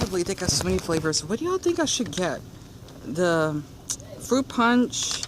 believe they got so many flavors. What do y'all think I should get? The fruit punch.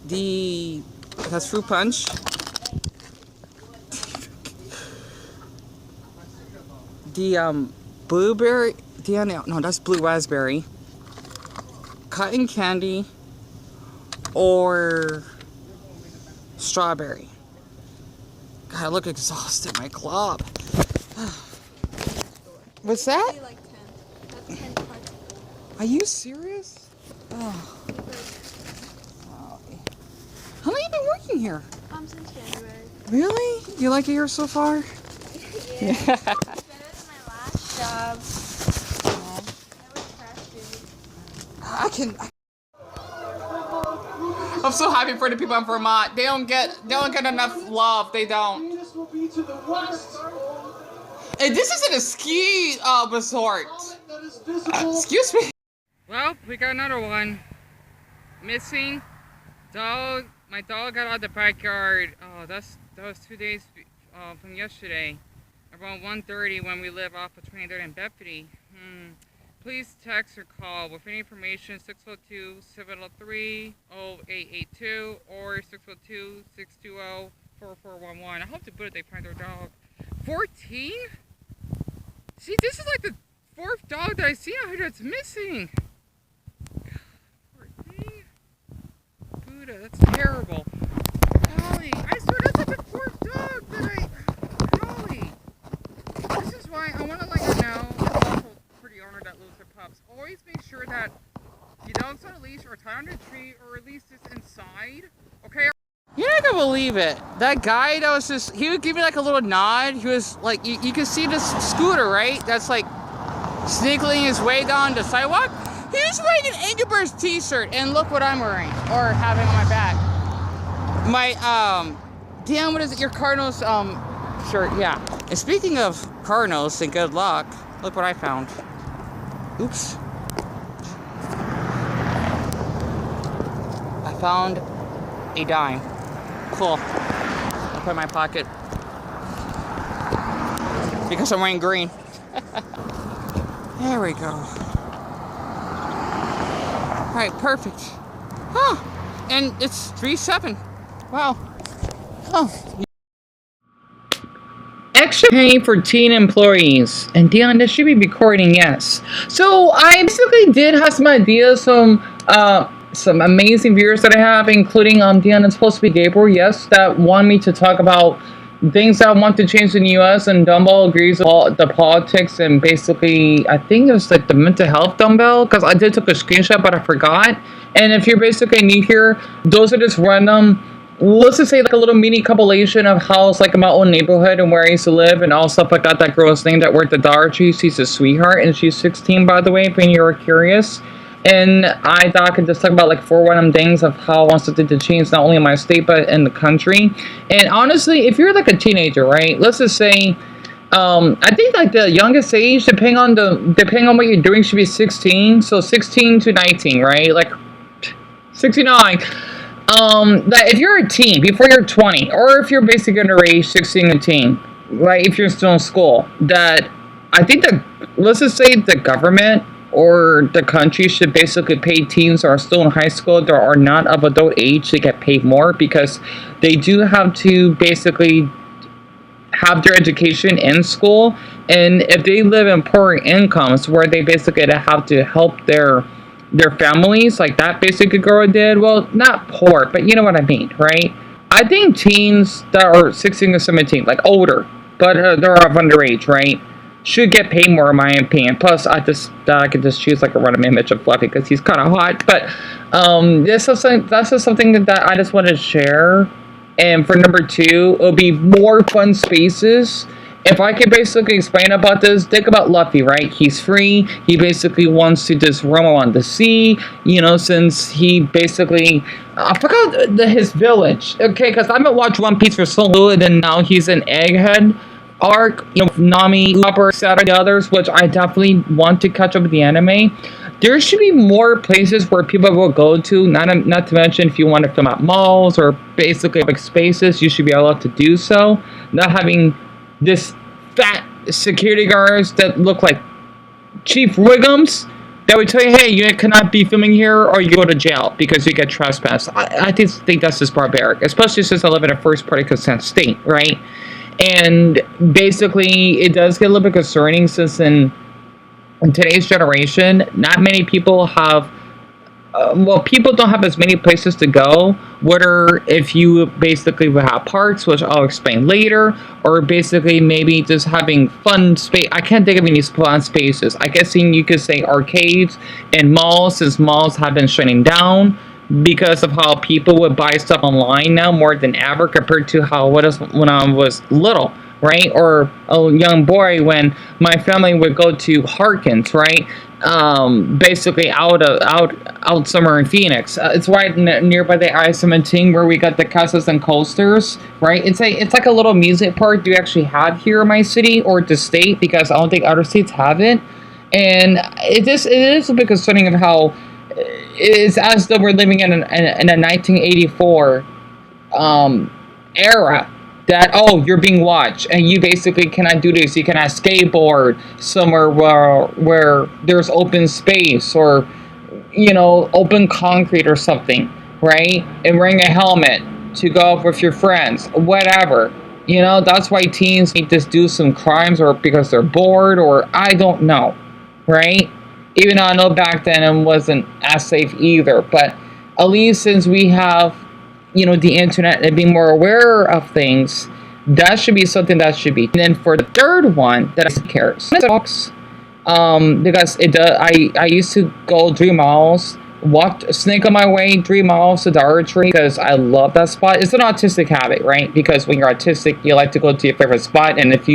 That's fruit punch. The blueberry. No, that's blue raspberry. Cotton candy. Or strawberry. God, I look exhausted. My club. What's that? Like 10. That's 10 cards. Are you serious? Oh. How long have you been working here? Since January. Really? You like it here so far? Yeah. It's better than my last job. I was trash duty. I'm so happy for the people in Vermont. They don't get enough love. They don't. And this isn't a ski resort. Excuse me. Well, we got another one. Missing dog. My dog got out of the backyard. Oh, that was 2 days from yesterday. Around 1:30 when we live off of 23rd and Bethany. Please text or call with any information 602-703-0882 or 602-620-4411. I hope the Buddha they find their dog. 14? See, this is like the 4th dog that I see out here that's missing. 14? Buddha, that's terrible. Golly, I swear that's like the 4th dog that golly. This is why I want to let you know, for the owner that loses their pups, always make sure that you don't set a leash or tie on a tree or at least it's inside, okay? You're not gonna believe it. That guy that was just, he would give me like a little nod. He was like, you can see this scooter, right? That's like sneaking his way down the sidewalk. He was wearing an Angry Birds t-shirt and look what I'm wearing or having on my back. My, damn, what is it? Your Cardinals, shirt, yeah. And speaking of Cardinals and good luck, look what I found. Oops. I found a dime. Cool. I'll put it in my pocket. Because I'm wearing green. There we go. Alright, perfect. Huh. And it's 3-7. Wow. Oh. Extra pay for teen employees. And Dion, this should be recording, yes. So I basically did have some ideas, some amazing viewers that I have, including Dion, it's supposed to be Gabriel, yes, that want me to talk about things that I want to change in the US, and Dumbbell agrees with all the politics and basically, I think it was like the mental health Dumbbell, because I did took a screenshot, but I forgot. And if you're basically new here, those are just random, let's just say like a little mini compilation of how it's like in my own neighborhood and where I used to live and all stuff like that. That girl's name that worked at Dollar Tree, she's a sweetheart, and she's 16, by the way, if you were curious. And I thought I could just talk about like 4 random things of how I want something to change, not only in my state, but in the country. And honestly, if you're like a teenager, right, let's just say, I think like the youngest age, depending on what you're doing, should be 16. So 16 to 19, right? Like 69. That if you're a teen, before you're 20, or if you're basically underage, 16 to teen, right, if you're still in school, that I think that, let's just say the government or the country should basically pay teens that are still in high school that are not of adult age to get paid more, because they do have to basically have their education in school, and if they live in poor incomes where they basically have to help their families, like that basically girl did, well, not poor, but you know what I mean, right? I think teens that are 16 or 17, like older, but they're of underage, right, should get paid more, in my opinion. Plus, I could just choose like a random image of Fluffy because he's kind of hot. But that's just something that I just want to share. And for number 2, it'll be more fun spaces. If I could basically explain about this, think about Luffy, right? He's free. He basically wants to just roam around the sea, you know, since he basically, I forgot his village, okay, because I haven't watched One Piece for so long, and now he's an Egghead arc, you know, Nami, Chopper, Saturn, the others, which I definitely want to catch up with the anime. There should be more places where people will go to, not to mention if you want to film at malls or basically like spaces, you should be allowed to do so, not having this fat security guards that look like Chief Wiggums, that would tell you, hey, you cannot be filming here or you go to jail because you get trespassed. I just think that's just barbaric, especially since I live in a first party consent state, right? And basically, it does get a little bit concerning since in today's generation, not many people have people don't have as many places to go. Whether if you basically would have parks, which I'll explain later, or basically maybe just having fun space. I can't think of any fun spaces. I guess you could say arcades and malls, since malls have been shutting down because of how people would buy stuff online now more than ever compared to how it was when I was little, right? Or a young boy when my family would go to Harkins, right? Basically out somewhere in Phoenix. It's right nearby the I-17 where we got the Casas and Coasters, right? It's like a little music park you actually have here in my city or the state, because I don't think other states have it. And it is a bit concerning of how it's as though we're living in a 1984 era, that, oh, you're being watched and you basically cannot do this. You cannot skateboard somewhere where there's open space, or open concrete or something, right? And wearing a helmet to go out with your friends, whatever. That's why teens need to do some crimes, or because they're bored, or I don't know, right? Even though I know back then it wasn't as safe either, but at least since we have the internet and being more aware of things, that should be something that should be. And then for the third one that I cares, dogs, because it does. I used to go 3 miles, snake on my way 3 miles to the archery because I love that spot. It's an autistic habit, right? Because when you're autistic, you like to go to your favorite spot, and if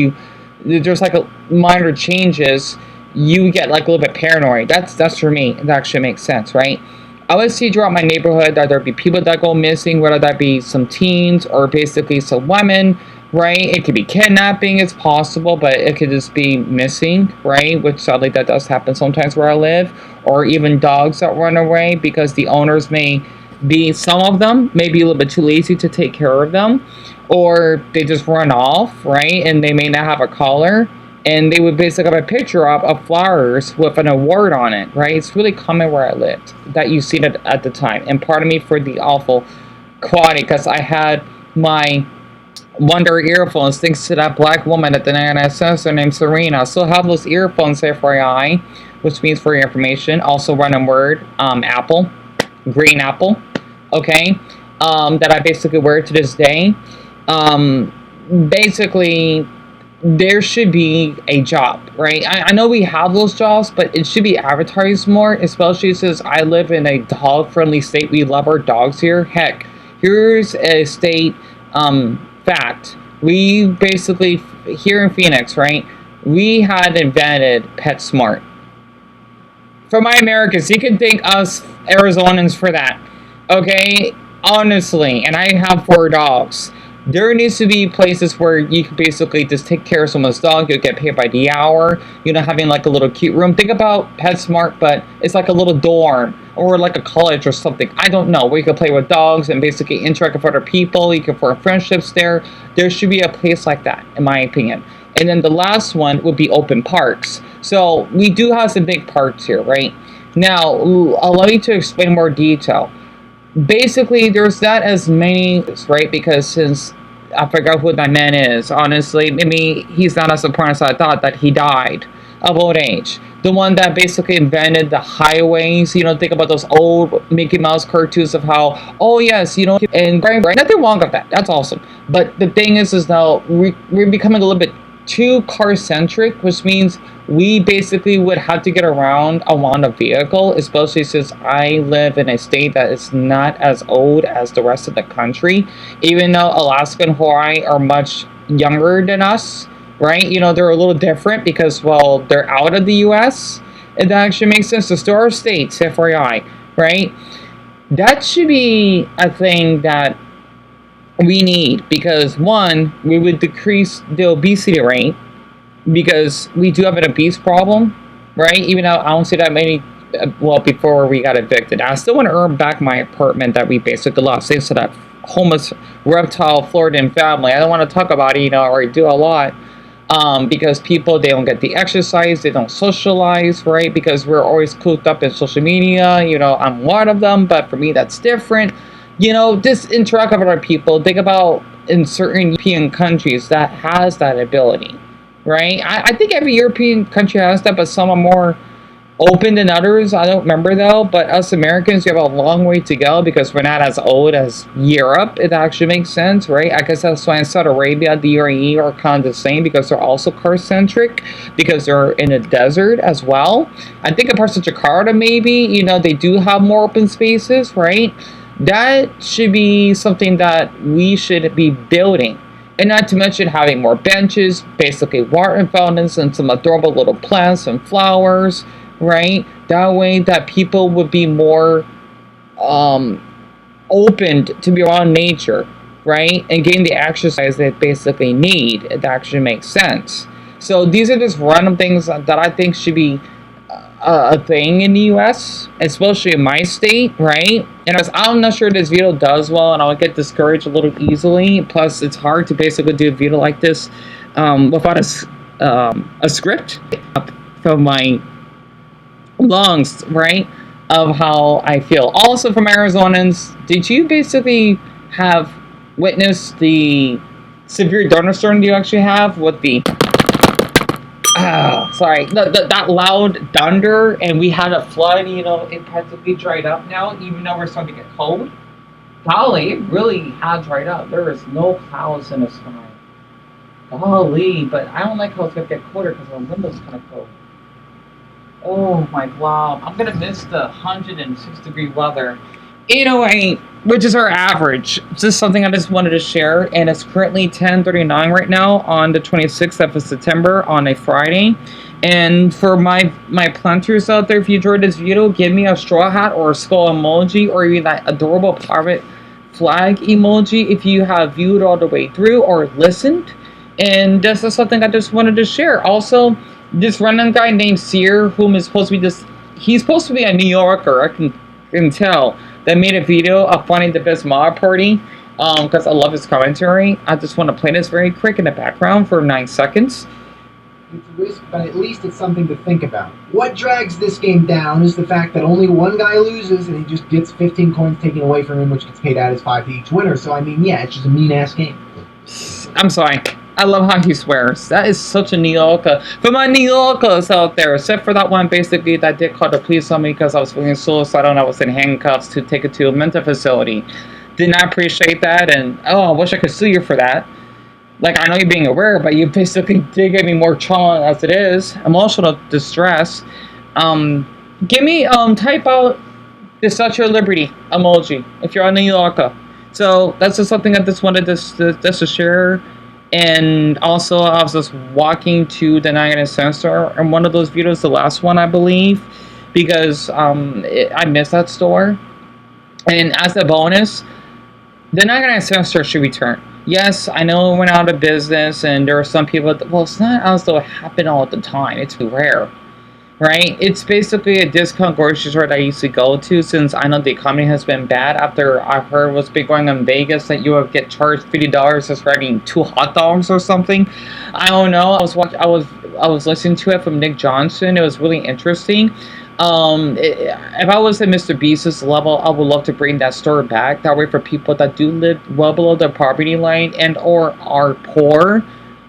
there's like a minor changes, you get like a little bit paranoid. That's for me. It actually makes sense, right? I would see throughout my neighborhood that there be people that go missing, whether that be some teens or basically some women, right? It could be kidnapping, it's possible, but it could just be missing, right? Which sadly that does happen sometimes where I live. Or even dogs that run away because the owners some of them may be a little bit too lazy to take care of them, or they just run off, right? And they may not have a collar. And they would basically have a picture of flowers with an award on it, right? It's really common where I lived that you see that at the time. And pardon me for the awful quality, because I had my Wonder earphones thanks to that black woman at the NSS named Serena. I still have those earphones, FYI, which means for your information. Also random word, apple, green apple, okay? That I basically wear to this day. Basically, there should be a job, right? I know we have those jobs, but it should be advertised more, especially since I live in a dog-friendly state. We love our dogs here. Heck, here's a state fact. We basically, here in Phoenix, right, we had invented PetSmart. For my Americans, you can thank us Arizonans for that, okay? Honestly, and I have 4 dogs. There needs to be places where you can basically just take care of someone's dog. You'll get paid by the hour. Having like a little cute room. Think about PetSmart, but it's like a little dorm or like a college or something. I don't know. Where you can play with dogs and basically interact with other people. You can form friendships there. There should be a place like that, in my opinion. And then the last one would be open parks. So we do have some big parks here, right? Now, allow me to explain more detail. Basically, there's not as many, right? Because since I forgot who that man is, honestly, maybe he's not as important as I thought, that he died of old age. The one that basically invented the highways. Think about those old Mickey Mouse cartoons of how, oh yes, and nothing wrong with that. That's awesome. But the thing is now we're becoming a little bit too car-centric, which means we basically would have to get around on a vehicle, especially since I live in a state that is not as old as the rest of the country, even though Alaska and Hawaii are much younger than us, right? They're a little different because, well, they're out of the U.S., and that actually makes sense. So still our states, FYI, right? That should be a thing that we need, because one, we would decrease the obesity rate, because we do have an obese problem, right? Even though I don't see that many, before we got evicted. I still want to earn back my apartment that we basically lost thanks to that homeless reptile Floridian family. I don't want to talk about it, I already do a lot. because people, they don't get the exercise, they don't socialize, right? Because we're always cooped up in social media. You know, I'm one of them, but for me that's different. You know, just interact with other people. Think about in certain European countries that has that ability, right? I think every European country has that, but some are more open than others. I don't remember though, but us Americans, we have a long way to go because we're not as old as Europe. It actually makes sense, right? I guess that's why in Saudi Arabia, the UAE are kind of the same because they're also car centric because they're in a desert as well. I think in parts of Jakarta, maybe, you know, they do have more open spaces, right? That should be something that we should be building. And not to mention having more benches, basically water fountains, and some adorable little plants and flowers, right? That way that people would be more opened to be around nature, right? And getting the exercise they basically need. It actually makes sense. So these are just random things that I think should be a thing in the US, especially in my state, right? And I'm not sure this video does well, and I'll get discouraged a little easily. Plus, it's hard to basically do a video like this without a script from my lungs, right? Of how I feel. Also, from Arizonans, did you basically have witnessed the severe thunderstorm you actually have with the that loud thunder, and we had a flood? You know, it practically dried up now, even though we're starting to get cold. Golly, it really had dried up. There is no clouds in the sky. Golly, but I don't like how it's gonna get colder because our window's kind of cold. Oh my god, I'm gonna miss the 106-degree weather. Anyway, which is our average. This is something I just wanted to share, and it's currently 10:39 right now on the 26th of September on a Friday. And for my planters out there, if you enjoyed this video, give me a straw hat or a skull emoji, or even that adorable pirate flag emoji if you have viewed all the way through or listened. And this is something I just wanted to share. Also, this random guy named Seer, whom is supposed to be he's supposed to be a New Yorker, I can tell, that made a video of finding the best mob party, because I love his commentary. I just want to play this very quick in the background for 9 seconds. It's a risk, but at least it's something to think about. What drags this game down is the fact that only one guy loses and he just gets 15 coins taken away from him, which gets paid out as 5 to each winner. So, I mean, yeah, it's just a mean-ass game. I'm sorry. I love how he swears. That is such a New Yorker. For my New Yorkers out there, except for that one basically that did call the police on me because I was feeling suicidal and I was in handcuffs to take it to a mental facility. Did not appreciate that, and oh, I wish I could sue you for that. Like, I know you're being aware, but you basically did give me more trauma as it is. Emotional distress. Give me, type out the Statue of Liberty emoji if you're a New Yorker. So that's just something I just wanted to share. And also, I was just walking to the 99 cent store in one of those videos, the last one, I believe, because I missed that store. And as a bonus, the 99 cent store should return. Yes, I know it went out of business, and there are some people that, well, it's not as though it happened all the time. It's rare, right? It's basically a discount grocery store that I used to go to, since I know the economy has been bad. After I heard what's been going on in Vegas, that you would get charged $50 just for having 2 hot dogs or something. I don't know. I was listening to it from Nick Johnson. It was really interesting. If I was at Mr. Beast's level, I would love to bring that store back. That way, for people that do live well below the poverty line and or are poor,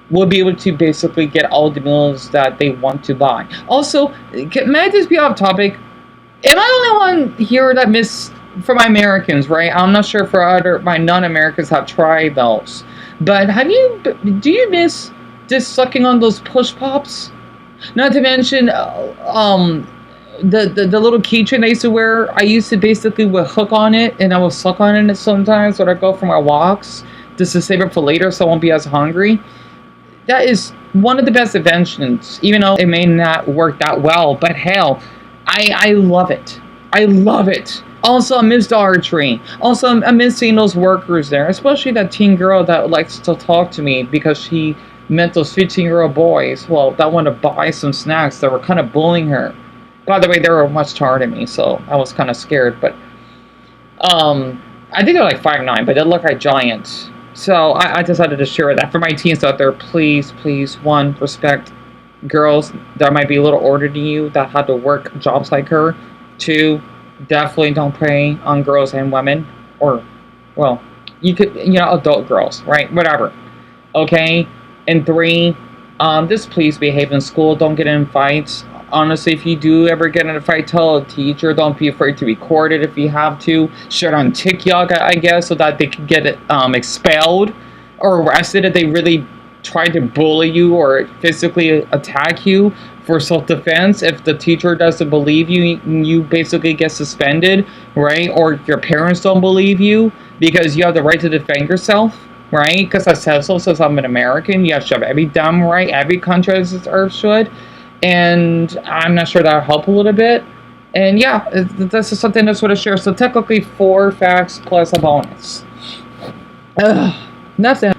will be able to basically get all the meals that they want to buy. Also, may I just be off topic? Am I the only one here that miss, for my Americans, right? I'm not sure for my non-Americans have tried those. But do you miss just sucking on those push pops? Not to mention, the little keychain I used to wear, I used to basically would hook on it, and I would suck on it sometimes when I go for my walks, just to save it for later so I won't be as hungry. That is one of the best inventions, even though it may not work that well, but hell, I love it. I love it. Also, I miss Dollar Tree. Also, I miss seeing those workers there, especially that teen girl that likes to talk to me because she met those 15-year-old boys, well, that wanted to buy some snacks that were kind of bullying her. By the way, they were much taller than me, so I was kind of scared, but I think they're like 5'9", but they look like giants. So I decided to share that. For my teens out there, please, please, one, respect girls that might be a little older than you that had to work jobs like her. Two, definitely don't prey on girls and women. Or, well, you could, adult girls, right? Whatever. Okay? And three, just please behave in school. Don't get in fights. Honestly, if you do ever get in a fight, tell a teacher. Don't be afraid to record it if you have to. Share it on TikTok, I guess, so that they can get it expelled or arrested if they really try to bully you or physically attack you for self-defense. If the teacher doesn't believe you, you basically get suspended, right? Or your parents don't believe you because you have the right to defend yourself. Right? Because that says so, says I'm an American. You have to have every damn right. Every country on this earth should. And I'm not sure that'll help a little bit. And yeah, this is something that's what I share. So technically 4 facts plus a bonus. Ugh, nothing.